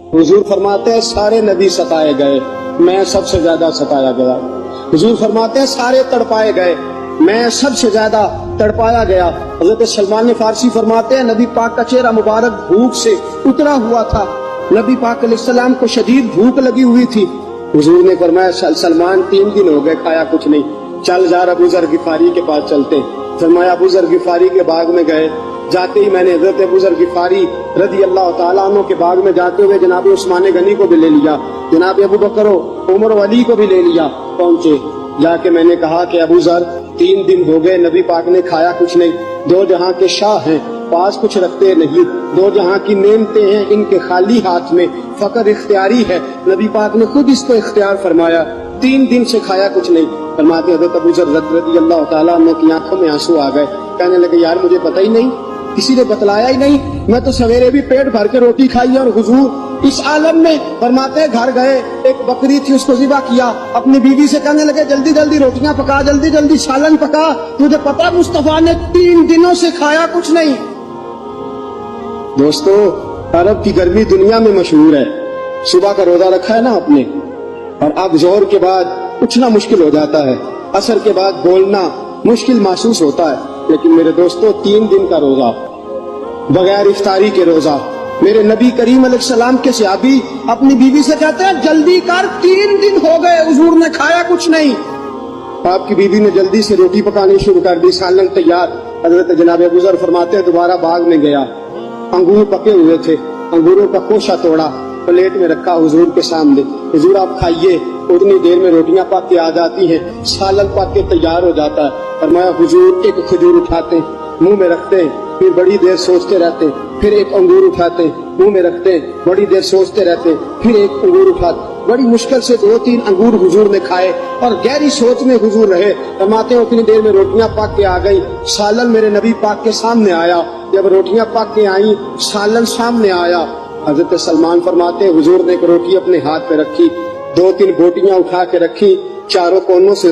हुजूर फरमाते हैं सारे नबी सताए गए, मैं सबसे ज्यादा सताया गया। हुजूर फरमाते हैं सारे तड़पाए गए, मैं सबसे ज्यादा तड़पाया गया। हजरत सलमान फारसी फरमाते हैं नबी पाक का चेहरा मुबारक भूख से उतरा हुआ था, नबी पाक अलैहिस्सलाम को शदीद भूख लगी हुई थी। हुजूर ने फरमाया सलमान 3 दिन हो गए खाया कुछ नहीं, चल जा अबू ज़र गिफारी के पास चलते। फरमाया अबू ज़र गिफारी के बाग में गए। जाते ही मैंने हजरत अबू ज़र गिफारी रज़ी अल्लाह ताला अन्हु के बाग में जाते हुए जनाब उस्मान गनी को भी ले लिया, जनाब अबू बकर उमर अली को भी ले लिया। पहुंचे, जाके मैंने कहा कि अबू ज़र 3 दिन हो गए नबी पाक ने खाया कुछ नहीं, 2 जहां के शाह हैं, पास कुछ रखते नहीं, 2 जहां की नेमतें हैं इनके खाली हाथ में, फकर इख्तियारी है, नबी पाक ने खुद इसको इख्तियार फरमाया, 3 दिन से खाया कुछ नहीं। फरमाते हज़रत अबू ज़र रज़ी अल्लाह ताला अन्हु की आंखों में आंसू आ गए, कहने लगे यार मुझे पता ही नहीं, किसी ने बतलाया ही नहीं, मैं तो सवेरे भी पेट भर के रोटी खाई और हुजूर इस आलम में। फरमाते घर गए, एक बकरी थी उसको ज़िबा किया, अपनी बीवी से कहने लगे जल्दी जल्दी रोटियां पका, जल्दी जल्दी सालन पका, तुझे पता मुस्तफा ने 3 दिनों से खाया कुछ नहीं। दोस्तों अरब की गर्मी दुनिया में मशहूर है, सुबह का रोजा रखा है ना आपने, और अब जोहर के बाद उठना मुश्किल हो जाता है, असर के बाद बोलना मुश्किल महसूस होता है, लेकिन मेरे दोस्तों 3 दिन का रोजा बगैर इफ्तारी के रोजा, मेरे नबी करीम अलैहिस्सलाम के सहाबी अपनी बीवी से कहते हैं जल्दी कर 3 दिन हो गए हुजूर ने खाया कुछ नहीं। आपकी बीवी ने जल्दी से रोटी पकानी शुरू कर दी, सालन तैयार। हजरत जनाब अबू ज़र फरमाते हैं दोबारा बाग में गया, अंगूर पके हुए थे, अंगूरों का कोशा तोड़ा, प्लेट में रखा हुजूर के सामने, हुजूर आप खाइए। उतनी देर में रोटियां पक के आ जाती हैं, सालन पक के तैयार हो जाता है। फरमाया हुजूर एक खजूर उठाते मुंह में रखते, फिर बड़ी देर सोचते रहते, फिर एक अंगूर उठाते मुंह में रखते, बड़ी देर सोचते रहते, फिर एक अंगूर उठाते। बड़ी मुश्किल से 2-3 अंगूर हुजूर ने खाए और गहरी सोच में हुजूर रहे। फरमाते हैं उतनी देर में रोटियां पक के आ गई, सालन मेरे नबी पाक के सामने आया। जब रोटियां पक के आई, सालन सामने आया, हजरत सलमान फरमाते हैं हुजूर ने एक रोटी अपने हाथ पे रखी, 2-3 बोटियां उठा के रखी, चारों कोनों से